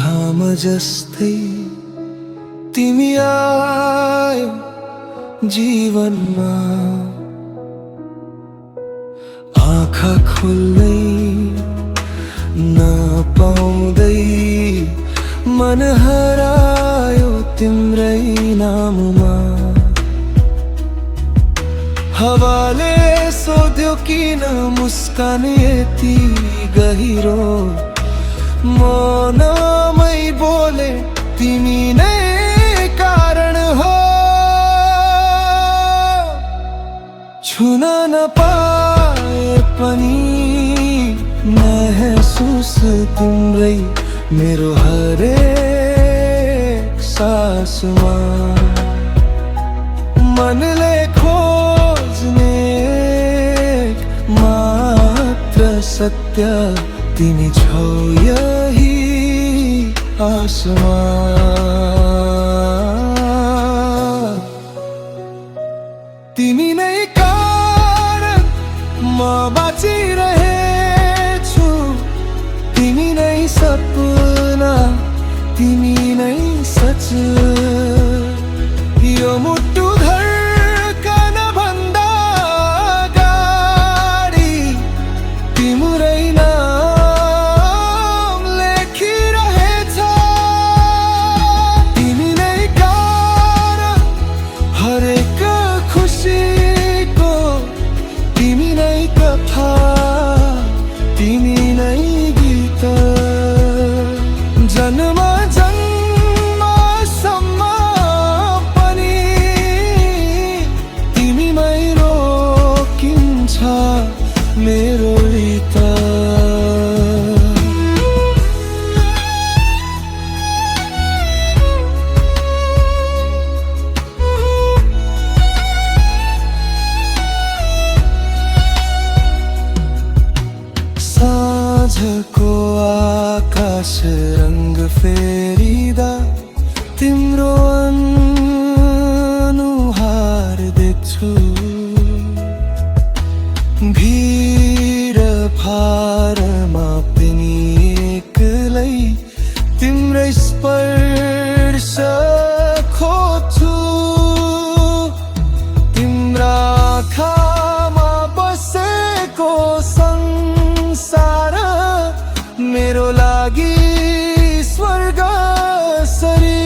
घाम जस्तै तिमी आयो जीवनमा। आँखा खोल्दै नपाउँदै मन हरायो तिम्रै नाममा। हावाले सोध्यो किन मुस्कान यति गहिरो, मौनमै बोले तिमी नै कारण हो। छुन नपाए पनि महसुस तिम्रै मेरो हरेक सासमा। मनले खोज्ने मात्र सत्य तिमी छौ यही आसमा। तिमी नै कारण म बाँचिरहेछु, तिमी नै सपना, तिमी नै सच। यो मुटु धड्कन भन्दा अगाडि तिम्रै नाम लेखिरहेछ। तिमी नै कारण हरेक खुसीको, तिमी नै कथा, तिमी नै गीत। जन्म जन्मसम्म पनि तिमीमै रोकिन्छ मेरो गीत। साँझको आकाश रंग फेरिदा तिम्रो अनुहार देख्छु। भिड भारमा पनि एक्लै तिम्रै स्पर्श खोज्छु। तिम्रा आँखामा बसेको संसार मेरो लागि स्वर्ग सरी।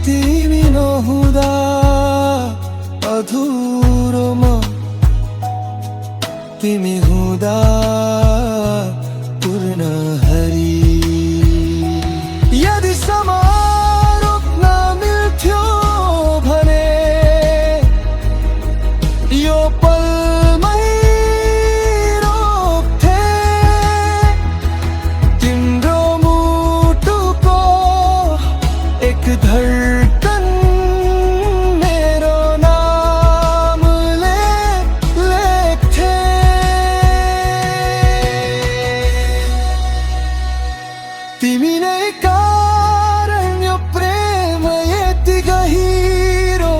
तिमी नहुँदा अधुरो म, तिमी हुँदा पूर्ण हरि। यदि समय रोक्न मिल्थ्यो भने यो पलमै रोक्थे। तिम्रो मुटुको एक धड्कन मेरो नामले लेख्थे। तिमी नै कारण यो प्रेम यति गहिरो,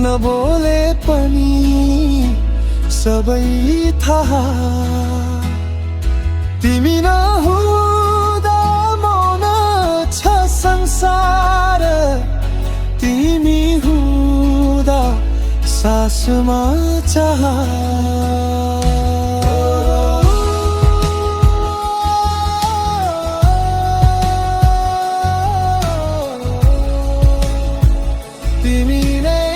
नबोले पनि सबै थाहा। तिमी नहुँदा मौन छ संसार, तिमी हुँदा सासमा चाह। तिमी नै